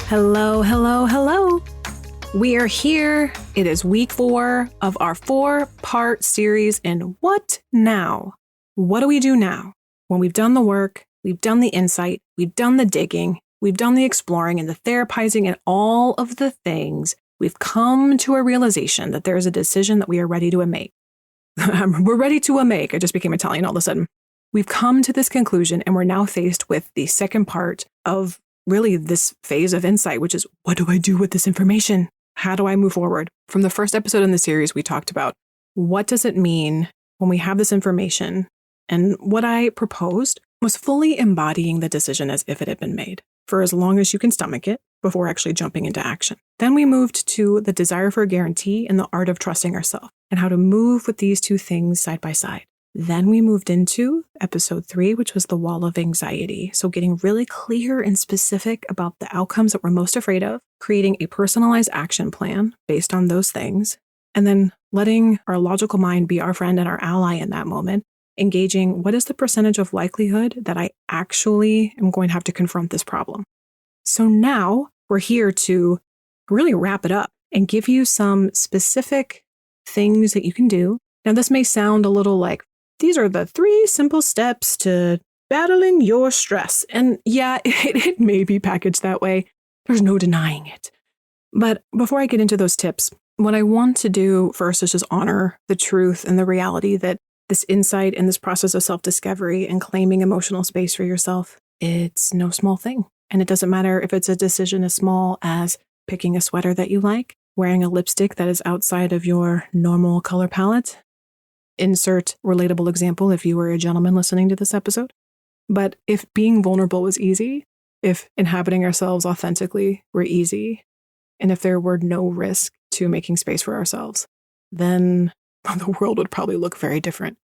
Hello, hello, hello. We are here. It is week 4 of our 4-part series in What Now? What do we do now? When we've done the work, we've done the insight, we've done the digging, we've done the exploring and the therapizing and all of the things, we've come to a realization that there is a decision that we are ready to make. We're ready to make. I just became Italian all of a sudden. We've come to this conclusion and we're now faced with the second part of really this phase of insight, which is, what do I do with this information? How do I move forward? From the first episode in the series, we talked about what does it mean when we have this information? And what I proposed was fully embodying the decision as if it had been made for as long as you can stomach it before actually jumping into action. Then we moved to the desire for a guarantee and the art of trusting ourselves and how to move with these two things side by side. Then we moved into episode 3, which was the wall of anxiety. So getting really clear and specific about the outcomes that we're most afraid of, creating a personalized action plan based on those things, and then letting our logical mind be our friend and our ally in that moment, engaging what is the percentage of likelihood that I actually am going to have to confront this problem. So now we're here to really wrap it up and give you some specific things that you can do. Now, this may sound a little like, these are the 3 simple steps to battling your stress. And yeah, it may be packaged that way. There's no denying it. But before I get into those tips, what I want to do first is just honor the truth and the reality that this insight and this process of self-discovery and claiming emotional space for yourself, it's no small thing. And it doesn't matter if it's a decision as small as picking a sweater that you like, wearing a lipstick that is outside of your normal color palette. Insert relatable example if you were a gentleman listening to this episode. But if being vulnerable was easy, if inhabiting ourselves authentically were easy, and if there were no risk to making space for ourselves, then the world would probably look very different.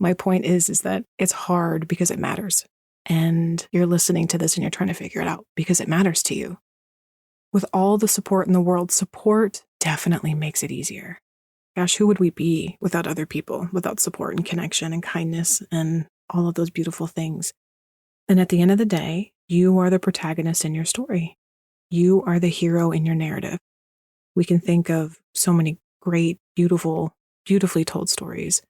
My point is that it's hard because it matters. And you're listening to this and you're trying to figure it out because it matters to you. With all the support in the world, support definitely makes it easier. Gosh, who would we be without other people, without support and connection and kindness and all of those beautiful things? And at the end of the day, you are the protagonist in your story. You are the hero in your narrative. We can think of so many great, beautifully told stories.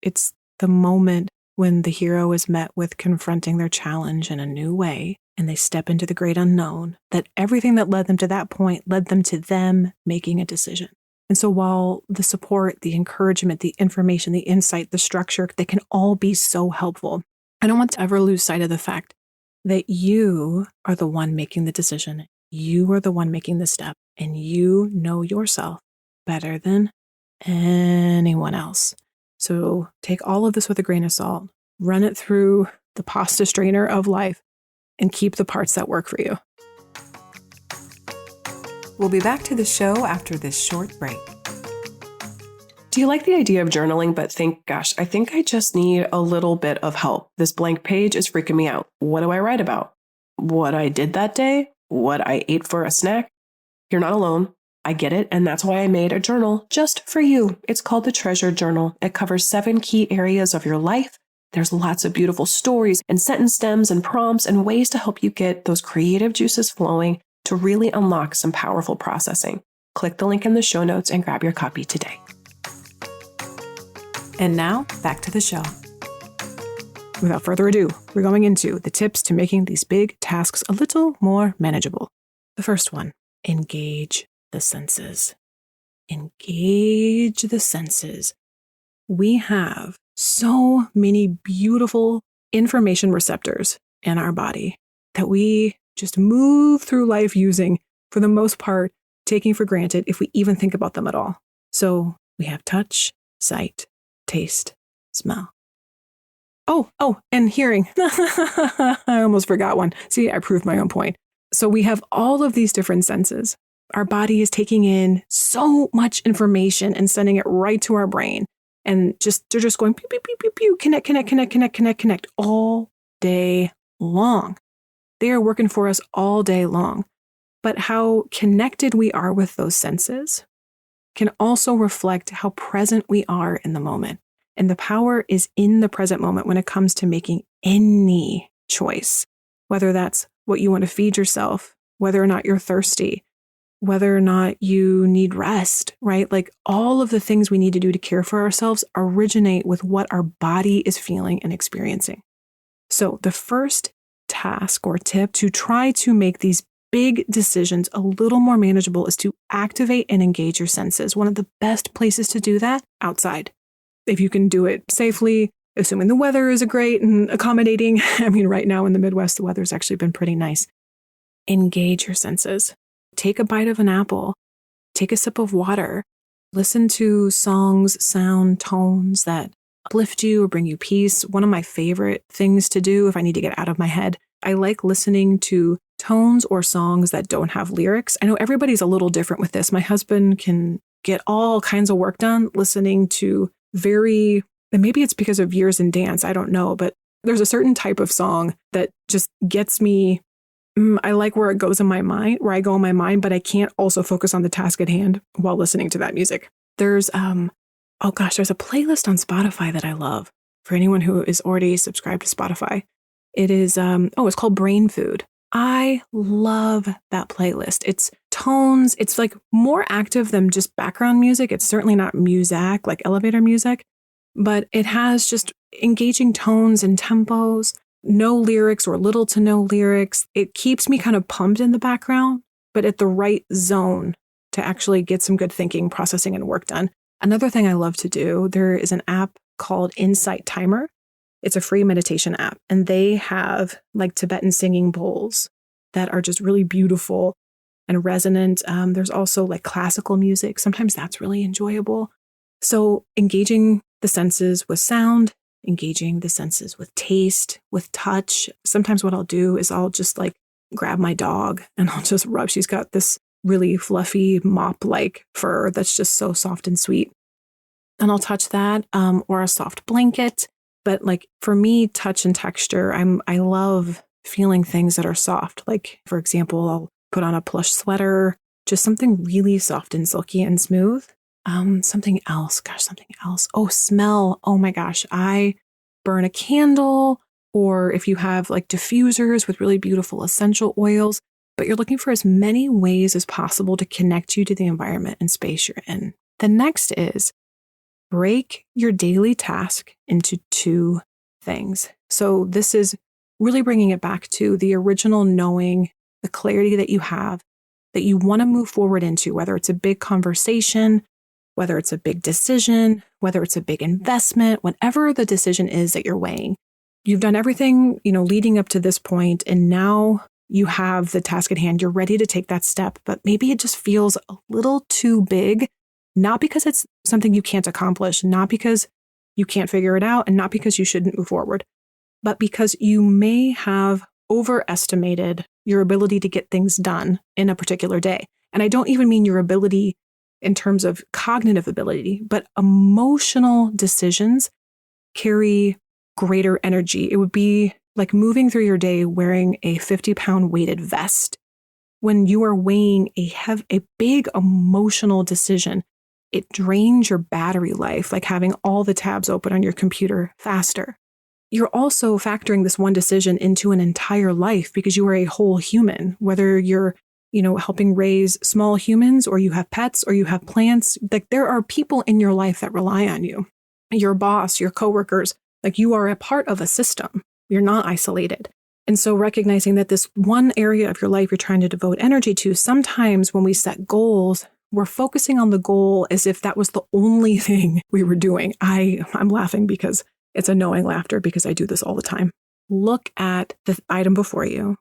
It's the moment when the hero is met with confronting their challenge in a new way, and they step into the great unknown, that everything that led them to that point led them to them making a decision. And so while the support, the encouragement, the information, the insight, the structure, they can all be so helpful, I don't want to ever lose sight of the fact that you are the one making the decision. You are the one making the step, and you know yourself better than anyone else. So take all of this with a grain of salt, run it through the pasta strainer of life, and keep the parts that work for you. We'll be back to the show after this short break. Do you like the idea of journaling but think, gosh, I think I just need a little bit of help. This blank page is freaking me out. What do I write about? What I did that day? What I ate for a snack? You're not alone. I get it, and that's why I made a journal just for you. It's called the Treasure Journal. It covers 7 key areas of your life. There's lots of beautiful stories and sentence stems and prompts and ways to help you get those creative juices flowing to really unlock some powerful processing. Click the link in the show notes and grab your copy today. And now, back to the show. Without further ado, we're going into the tips to making these big tasks a little more manageable. The first one, engage the senses. Engage the senses. We have so many beautiful information receptors in our body that we just move through life using, for the most part, taking for granted if we even think about them at all. So we have touch, sight, taste, smell. Oh, and hearing. I almost forgot one. See, I proved my own point. So we have all of these different senses. Our body is taking in so much information and sending it right to our brain. And they're just going pew, pew, pew, pew, pew, connect all day long. They are working for us all day long. But how connected we are with those senses can also reflect how present we are in the moment. And the power is in the present moment when it comes to making any choice, whether that's what you want to feed yourself whether or not you're thirsty, whether or not you need rest, right? Like all of the things we need to do to care for ourselves originate with what our body is feeling and experiencing. So the first task or tip to try to make these big decisions a little more manageable is to activate and engage your senses. One of the best places to do that, outside. If you can do it safely, assuming the weather is great and accommodating. I mean, right now in the Midwest, the weather's actually been pretty nice. Engage your senses. Take a bite of an apple. Take a sip of water. Listen to songs, sound, tones that uplift you or bring you peace. One of my favorite things to do if I need to get out of my head, I like listening to tones or songs that don't have lyrics. I know everybody's a little different with this. My husband can get all kinds of work done listening to and maybe it's because of years in dance, I don't know, but there's a certain type of song that just gets me. I like where it goes in my mind, where I go in my mind, but I can't also focus on the task at hand while listening to that music. There's a playlist on Spotify that I love for anyone who is already subscribed to Spotify. It is, it's called Brain Food. I love that playlist. It's tones. It's like more active than just background music. It's certainly not muzak, like elevator music, but it has just engaging tones and tempos, no lyrics or little to no lyrics. It keeps me kind of pumped in the background, but at the right zone to actually get some good thinking, processing, and work done. Another thing I love to do, there is an app called Insight Timer. It's a free meditation app, and they have like Tibetan singing bowls that are just really beautiful and resonant. There's also like classical music. Sometimes that's really enjoyable. So engaging the senses with sound, engaging the senses with taste, with touch. Sometimes what I'll do is I'll just like grab my dog and I'll just rub. She's got this really fluffy mop-like fur that's just so soft and sweet. And I'll touch that or a soft blanket. But like for me, touch and texture, I love feeling things that are soft. Like, for example, I'll put on a plush sweater, just something really soft and silky and smooth. Something else. Oh, smell. Oh my gosh. I burn a candle, or if you have like diffusers with really beautiful essential oils, but you're looking for as many ways as possible to connect you to the environment and space you're in. The next is break your daily task into two things. So this is really bringing it back to the original knowing, the clarity that you have, that you want to move forward into, whether it's a big conversation, whether it's a big decision, whether it's a big investment, whatever the decision is that you're weighing. You've done everything, leading up to this point, and now you have the task at hand. You're ready to take that step, but maybe it just feels a little too big. Not because it's something you can't accomplish, not because you can't figure it out, and not because you shouldn't move forward, but because you may have overestimated your ability to get things done in a particular day. And I don't even mean your ability in terms of cognitive ability, but emotional decisions carry greater energy. It would be like moving through your day wearing a 50-pound weighted vest. When you are weighing a big emotional decision, it drains your battery life, like having all the tabs open on your computer faster. You're also factoring this one decision into an entire life because you are a whole human, whether you're, helping raise small humans or you have pets or you have plants. Like there are people in your life that rely on you, your boss, your coworkers, like you are a part of a system. You're not isolated. And so recognizing that this one area of your life you're trying to devote energy to, sometimes when we set goals, we're focusing on the goal as if that was the only thing we were doing. I'm laughing because it's a knowing laughter because I do this all the time. Look at the item before you.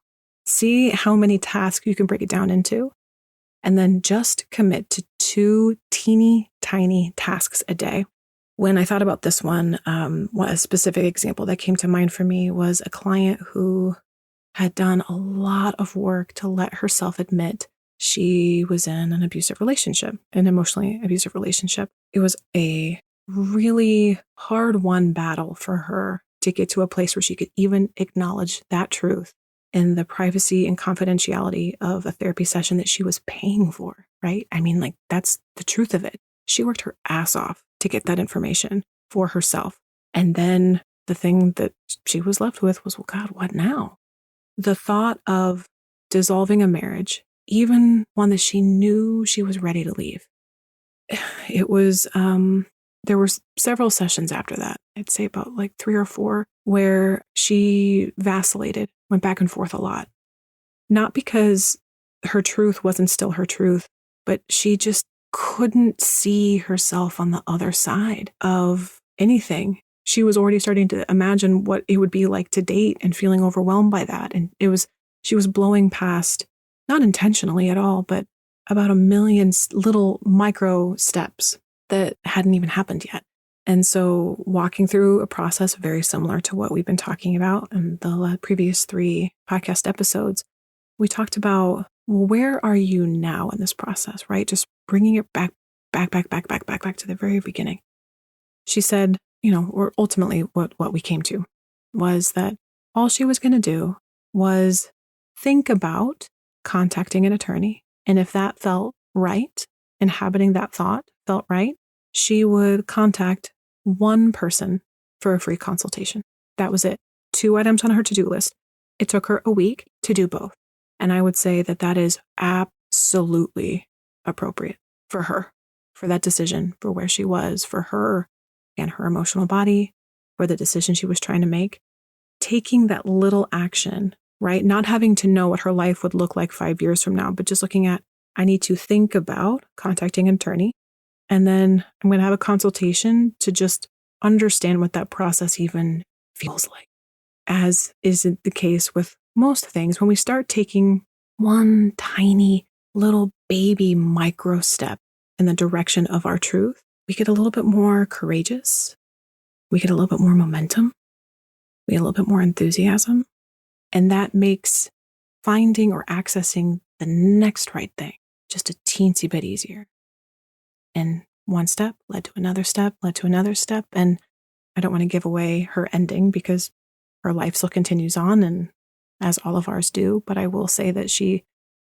See how many tasks you can break it down into. And then just commit to 2 teeny tiny tasks a day. When I thought about this one, a specific example that came to mind for me was a client who had done a lot of work to let herself admit she was in an abusive relationship, an emotionally abusive relationship. It was a really hard-won battle for her to get to a place where she could even acknowledge that truth in the privacy and confidentiality of a therapy session that she was paying for, right? I mean, like, that's the truth of it. She worked her ass off to get that information for herself. And then the thing that she was left with was, well, God, what now? The thought of dissolving a marriage, even one that she knew she was ready to leave. It was, there were several sessions after that. I'd say about like 3 or 4 where she vacillated, went back and forth a lot. Not because her truth wasn't still her truth, but she just couldn't see herself on the other side of anything. She was already starting to imagine what it would be like to date and feeling overwhelmed by that. And she was blowing past, not intentionally at all, but about a million little micro steps that hadn't even happened yet. And so walking through a process very similar to what we've been talking about in the previous 3 podcast episodes, we talked about, well, where are you now in this process, right? Just bringing it back to the very beginning. She said, or ultimately what we came to was that all she was going to do was think about contacting an attorney. And if that felt right, inhabiting that thought felt right, she would contact one person for a free consultation. That was it. 2 items on her to-do list. It took her a week to do both. And I would say that that is absolutely appropriate for her, for that decision, for where she was, for her and her emotional body, for the decision she was trying to make. Taking that little action, right? Not having to know what her life would look like 5 years from now, but just looking at, I need to think about contacting an attorney. And then I'm going to have a consultation to just understand what that process even feels like. As is the case with most things, when we start taking one tiny little baby micro step in the direction of our truth, we get a little bit more courageous. We get a little bit more momentum. We get a little bit more enthusiasm. And that makes finding or accessing the next right thing just a teensy bit easier. And one step led to another step, led to another step. And I don't want to give away her ending because her life still continues on, and as all of ours do. But I will say that she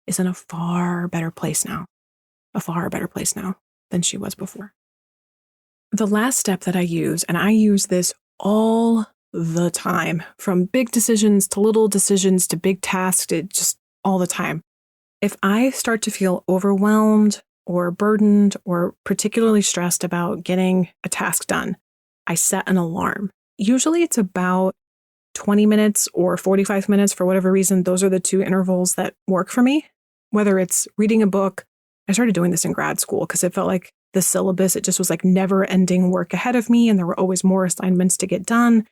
is in a far better place now than she was before. The last step that I use, and I use this all the time, from big decisions to little decisions to big tasks, it just all the time. If I start to feel overwhelmed or burdened or particularly stressed about getting a task done, I set an alarm. Usually it's about 20 minutes or 45 minutes for whatever reason. Those are the 2 intervals that work for me. Whether it's reading a book, I started doing this in grad school because it felt like the syllabus, it just was like never ending work ahead of me. And there were always more assignments to get done.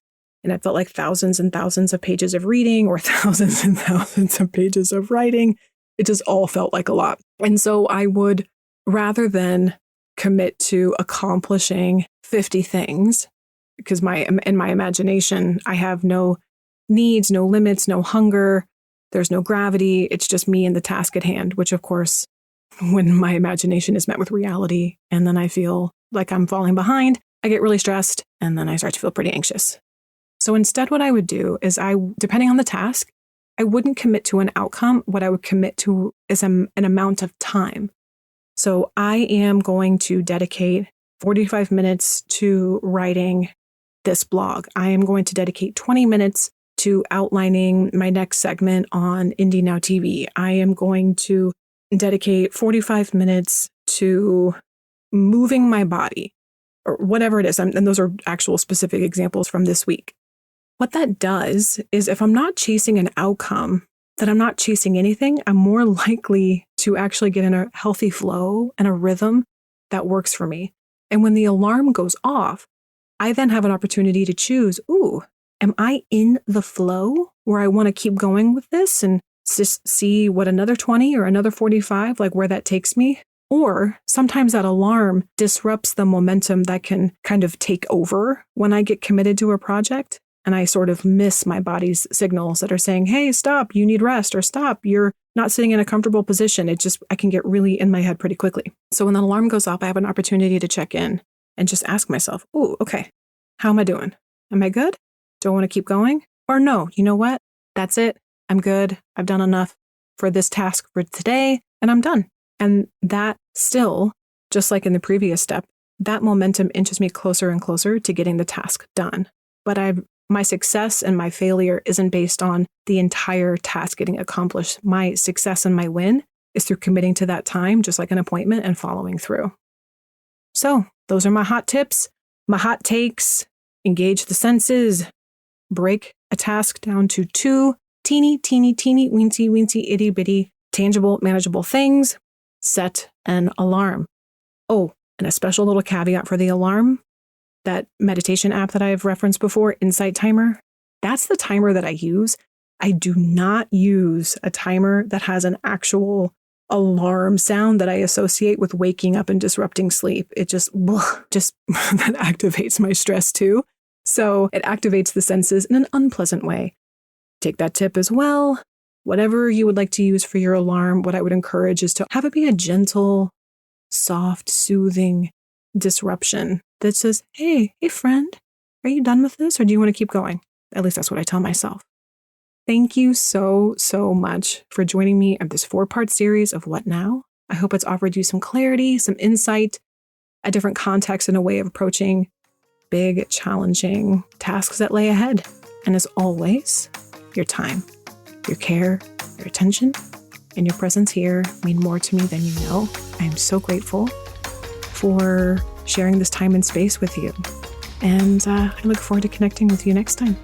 And it felt like thousands and thousands of pages of reading or thousands and thousands of pages of writing. It just all felt like a lot. And so I would, rather than commit to accomplishing 50 things, because in my imagination, I have no needs, no limits, no hunger. There's no gravity. It's just me and the task at hand, which of course, when my imagination is met with reality and then I feel like I'm falling behind, I get really stressed and then I start to feel pretty anxious. So instead, what I would do is depending on the task, I wouldn't commit to an outcome. What I would commit to is an amount of time. So I am going to dedicate 45 minutes to writing this blog. I am going to dedicate 20 minutes to outlining my next segment on Indie Now TV. I am going to dedicate 45 minutes to moving my body or whatever it is. And those are actual specific examples from this week. What that does is if I'm not chasing an outcome, that I'm not chasing anything, I'm more likely to actually get in a healthy flow and a rhythm that works for me. And when the alarm goes off, I then have an opportunity to choose, am I in the flow where I want to keep going with this and just see what another 20 or another 45, like where that takes me? Or sometimes that alarm disrupts the momentum that can kind of take over when I get committed to a project. And I sort of miss my body's signals that are saying, hey, stop, you need rest, or stop, you're not sitting in a comfortable position. I can get really in my head pretty quickly. So when the alarm goes off, I have an opportunity to check in and just ask myself, okay, how am I doing? Am I good? Do I want to keep going? Or no, you know what? That's it. I'm good. I've done enough for this task for today and I'm done. And that still, just like in the previous step, that momentum inches me closer and closer to getting the task done. But I've My success and my failure isn't based on the entire task getting accomplished. My success and my win is through committing to that time, just like an appointment, and following through. So those are my hot tips, my hot takes. Engage the senses. Break a task down to 2 teeny, weensy, itty bitty, tangible, manageable things. Set an alarm. Oh, and a special little caveat for the alarm. That meditation app that I've referenced before, Insight Timer, that's the timer that I use. I do not use a timer that has an actual alarm sound that I associate with waking up and disrupting sleep. It just that activates my stress too. So it activates the senses in an unpleasant way. Take that tip as well. Whatever you would like to use for your alarm, what I would encourage is to have it be a gentle, soft, soothing disruption that says, hey friend, are you done with this or do you want to keep going? At least that's what I tell myself. Thank you so much for joining me on this 4-part series of What Now? I hope it's offered you some clarity, some insight, a different context and a way of approaching big, challenging tasks that lay ahead. And as always, your time, your care, your attention, and your presence here mean more to me than you know. I am so grateful for sharing this time and space with you. And I look forward to connecting with you next time.